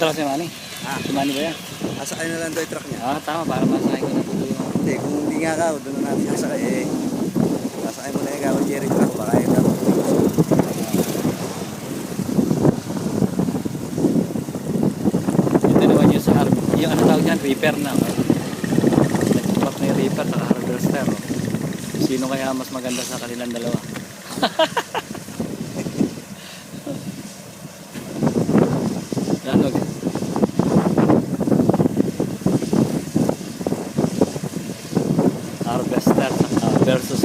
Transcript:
Kontra si Manny. Si Manny ba yan? Asakay na lang daw yung truck niya. Tama, para masahin ko na tuloy. Hindi, kung hindi nga ka, doon na natin sasakay eh. Sasakay mo na ikaw, Jerry truck, baka yun dapat. Ito naman yung sa yung ano tawag yan, reaper na. Nagtupak na yung reaper sa harvester. Sino kaya mas maganda sa kanilang dalawa? Lanog. Harvester versus